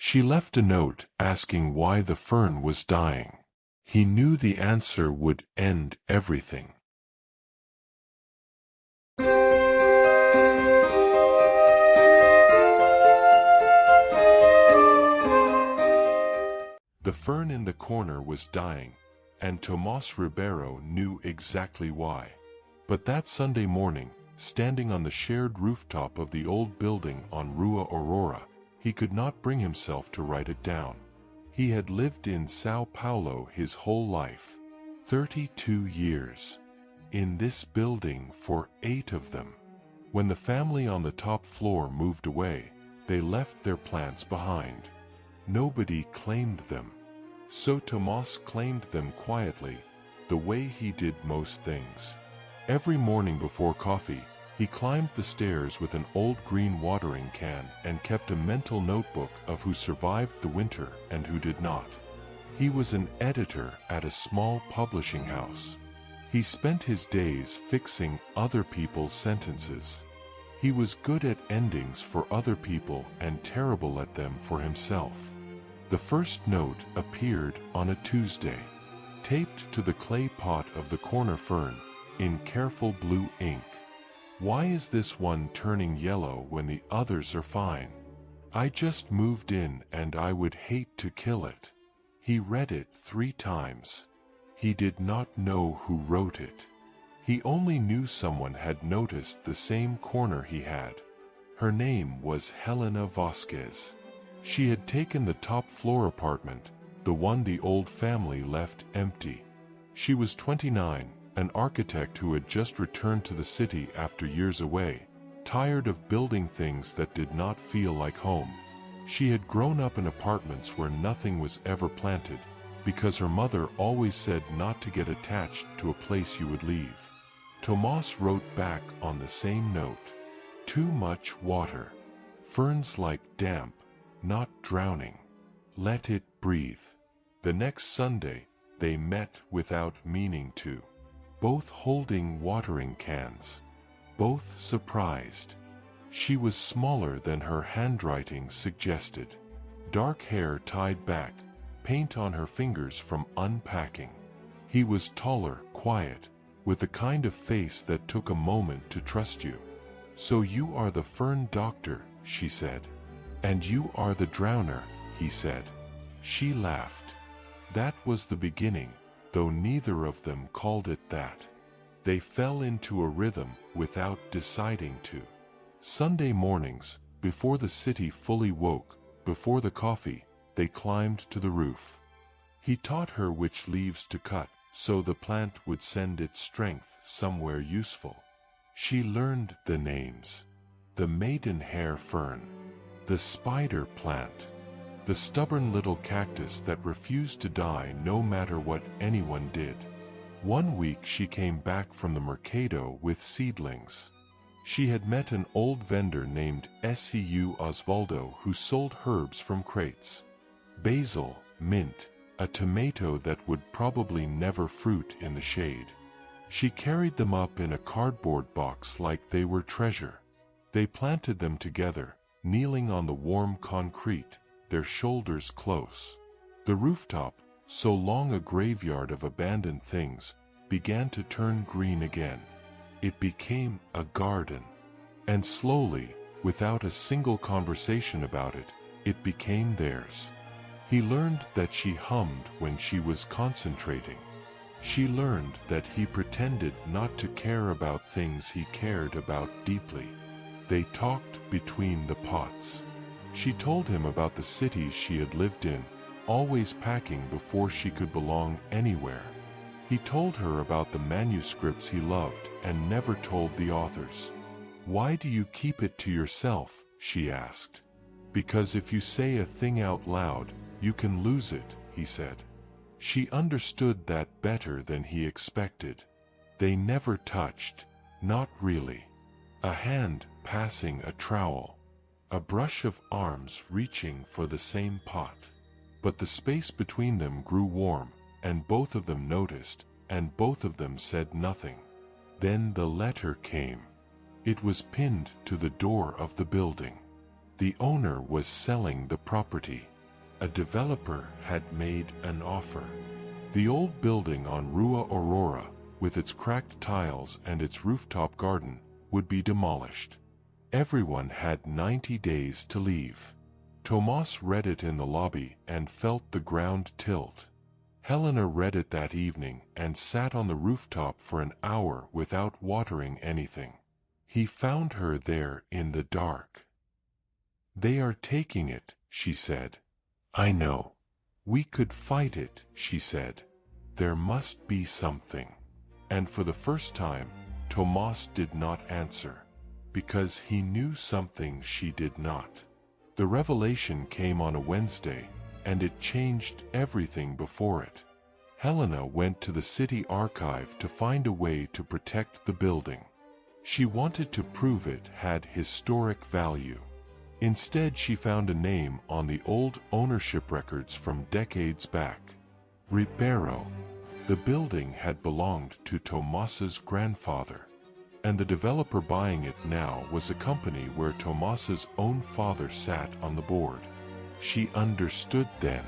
She left a note asking why the fern was dying. He knew the answer would end everything. The fern in the corner was dying, and Tomas Ribeiro knew exactly why. But that Sunday morning, standing on the shared rooftop of the old building on Rua Aurora, he could not bring himself to write it down. He had lived in Sao Paulo his whole life, 32 years. In this building for 8 of them. When the family on the top floor moved away, they left their plants behind. Nobody claimed them. So Tomas claimed them quietly, the way he did most things. Every morning before coffee, he climbed the stairs with an old green watering can and kept a mental notebook of who survived the winter and who did not. He was an editor at a small publishing house. He spent his days fixing other people's sentences. He was good at endings for other people and terrible at them for himself. The first note appeared on a Tuesday, taped to the clay pot of the corner fern, in careful blue ink. Why is this one turning yellow when the others are fine? I just moved in and I would hate to kill it. He read it 3 times. He did not know who wrote it. He only knew someone had noticed the same corner he had. Her name was Helena Vasquez. She had taken the top floor apartment, the one the old family left empty. She was 29, an architect who had just returned to the city after years away, tired of building things that did not feel like home. She had grown up in apartments where nothing was ever planted, because her mother always said not to get attached to a place you would leave. Tomas wrote back on the same note. Too much water. Ferns like damp, not drowning. Let it breathe. The next Sunday, they met without meaning to. Both holding watering cans. Both surprised. She was smaller than her handwriting suggested. Dark hair tied back, paint on her fingers from unpacking. He was taller, quiet, with the kind of face that took a moment to trust you. So you are the fern doctor, she said. And you are the drowner, he said. She laughed. That was the beginning, though neither of them called it that. They fell into a rhythm without deciding to. Sunday mornings, before the city fully woke, before the coffee, they climbed to the roof. He taught her which leaves to cut, so the plant would send its strength somewhere useful. She learned the names. The maidenhair fern. The spider plant. The stubborn little cactus that refused to die no matter what anyone did. One week she came back from the mercado with seedlings. She had met an old vendor named Seu Osvaldo who sold herbs from crates. Basil, mint, a tomato that would probably never fruit in the shade. She carried them up in a cardboard box like they were treasure. They planted them together, kneeling on the warm concrete, their shoulders close. The rooftop, so long a graveyard of abandoned things, began to turn green again. It became a garden. And slowly, without a single conversation about it, it became theirs. He learned that she hummed when she was concentrating. She learned that he pretended not to care about things he cared about deeply. They talked between the pots. She told him about the cities she had lived in, always packing before she could belong anywhere. He told her about the manuscripts he loved and never told the authors. Why do you keep it to yourself? She asked. Because if you say a thing out loud, you can lose it, he said. She understood that better than he expected. They never touched, not really. A hand passing a trowel. A brush of arms reaching for the same pot. But the space between them grew warm, and both of them noticed, and both of them said nothing. Then the letter came. It was pinned to the door of the building. The owner was selling the property. A developer had made an offer. The old building on Rua Aurora, with its cracked tiles and its rooftop garden, would be demolished. Everyone had 90 days to leave. Tomas read it in the lobby and felt the ground tilt. Helena read it that evening and sat on the rooftop for an hour without watering anything. He found her there in the dark. "They are taking it," she said. "I know. We could fight it," she said. "There must be something." And for the first time, Tomas did not answer, because he knew something she did not. The revelation came on a Wednesday, and it changed everything before it. Helena went to the city archive to find a way to protect the building. She wanted to prove it had historic value. Instead, she found a name on the old ownership records from decades back. Ribeiro. The building had belonged to Tomas's grandfather, and the developer buying it now was a company where Tomas's own father sat on the board. She understood then.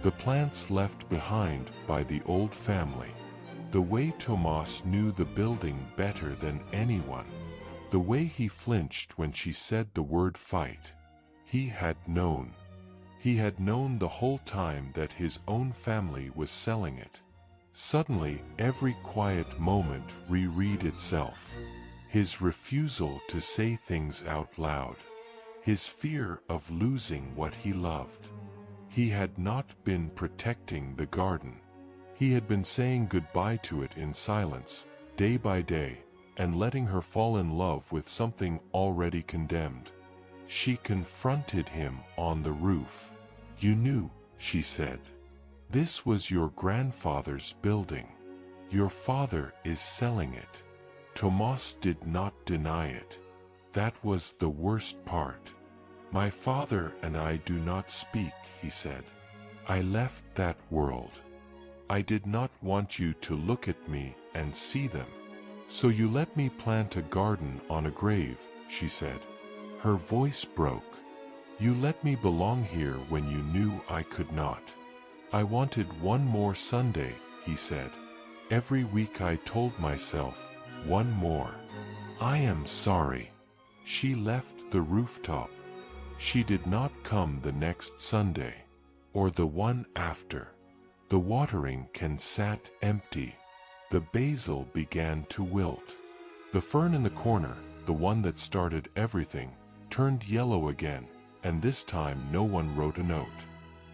The plants left behind by the old family. The way Tomas knew the building better than anyone. The way he flinched when she said the word fight. He had known. He had known the whole time that his own family was selling it. Suddenly, every quiet moment reread itself. His refusal to say things out loud. His fear of losing what he loved. He had not been protecting the garden. He had been saying goodbye to it in silence, day by day, and letting her fall in love with something already condemned. She confronted him on the roof. "You knew," she said. "This was your grandfather's building. Your father is selling it." Tomas did not deny it. That was the worst part. "My father and I do not speak," he said. "I left that world. I did not want you to look at me and see them. So you let me plant a garden on a grave," she said. Her voice broke. "You let me belong here when you knew I could not. I wanted one more Sunday," he said. "Every week I told myself, one more. I am sorry." She left the rooftop. She did not come the next Sunday, or the one after. The watering can sat empty. The basil began to wilt. The fern in the corner, the one that started everything, turned yellow again, and this time no one wrote a note.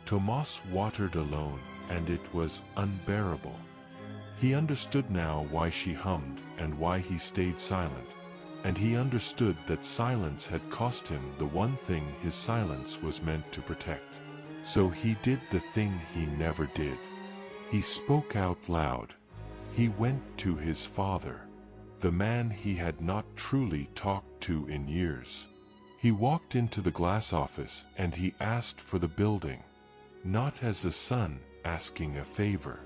Tomas watered alone, and it was unbearable. He understood now why she hummed and why he stayed silent, and he understood that silence had cost him the one thing his silence was meant to protect. So he did the thing he never did. He spoke out loud. He went to his father, the man he had not truly talked to in years. He walked into the glass office and he asked for the building, not as a son asking a favor,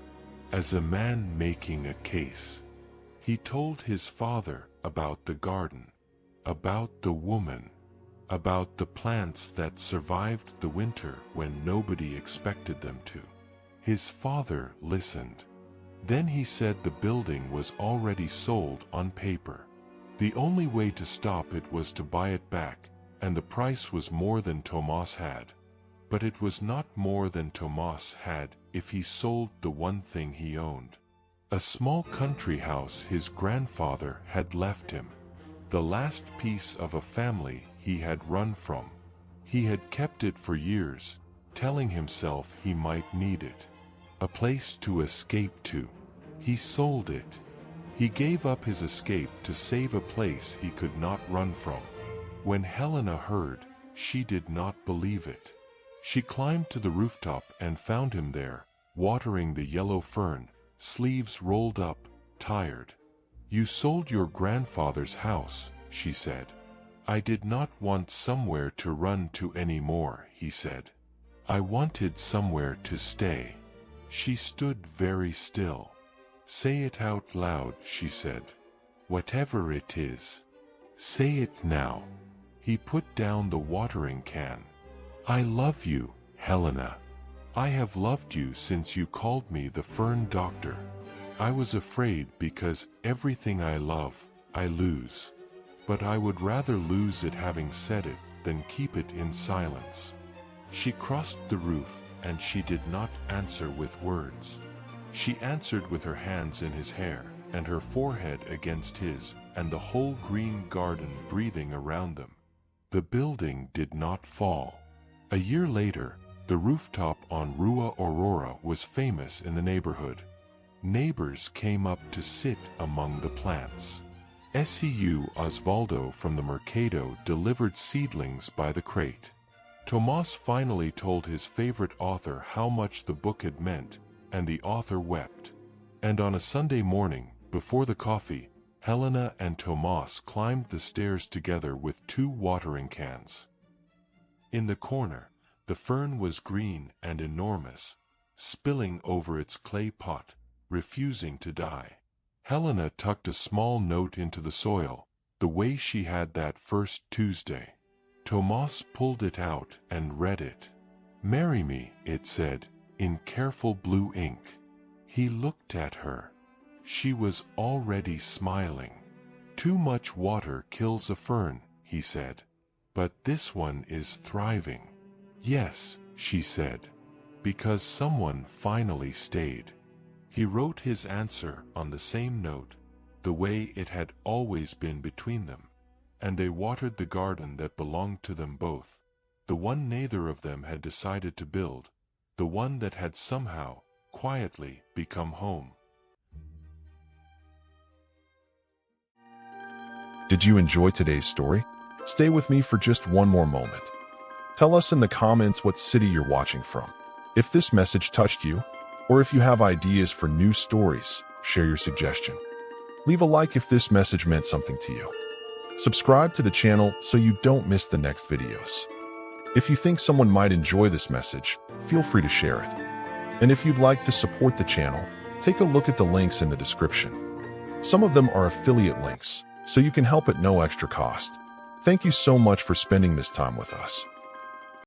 as a man making a case. He told his father about the garden, about the woman, about the plants that survived the winter when nobody expected them to. His father listened. Then he said the building was already sold on paper. The only way to stop it was to buy it back, and the price was more than Tomas had. But it was not more than Tomas had if he sold the one thing he owned. A small country house his grandfather had left him. The last piece of a family he had run from. He had kept it for years, telling himself he might need it. A place to escape to. He sold it. He gave up his escape to save a place he could not run from. When Helena heard, she did not believe it. She climbed to the rooftop and found him there, watering the yellow fern, sleeves rolled up, tired. "You sold your grandfather's house," she said. "I did not want somewhere to run to anymore," he said. "I wanted somewhere to stay." She stood very still. "Say it out loud," she said. "Whatever it is. Say it now." He put down the watering can. "I love you, Helena. I have loved you since you called me the Fern Doctor. I was afraid because everything I love, I lose. But I would rather lose it having said it than keep it in silence." She crossed the roof, and she did not answer with words. She answered with her hands in his hair, and her forehead against his, and the whole green garden breathing around them. The building did not fall. A year later, the rooftop on Rua Aurora was famous in the neighborhood. Neighbors came up to sit among the plants. Seu Osvaldo from the Mercado delivered seedlings by the crate. Tomas finally told his favorite author how much the book had meant, and the author wept. And on a Sunday morning, before the coffee, Helena and Tomas climbed the stairs together with 2 watering cans. In the corner, the fern was green and enormous, spilling over its clay pot, refusing to die. Helena tucked a small note into the soil, the way she had that first Tuesday. Tomas pulled it out and read it. "Marry me," it said, in careful blue ink. He looked at her. She was already smiling. "Too much water kills a fern," he said. "But this one is thriving." "Yes," she said, "because someone finally stayed." He wrote his answer on the same note, the way it had always been between them, and they watered the garden that belonged to them both, the one neither of them had decided to build, the one that had somehow, quietly, become home. Did you enjoy today's story? Stay with me for just one more moment. Tell us in the comments what city you're watching from. If this message touched you, or if you have ideas for new stories, share your suggestion. Leave a like if this message meant something to you. Subscribe to the channel so you don't miss the next videos. If you think someone might enjoy this message, feel free to share it. And if you'd like to support the channel, take a look at the links in the description. Some of them are affiliate links, so you can help at no extra cost. Thank you so much for spending this time with us.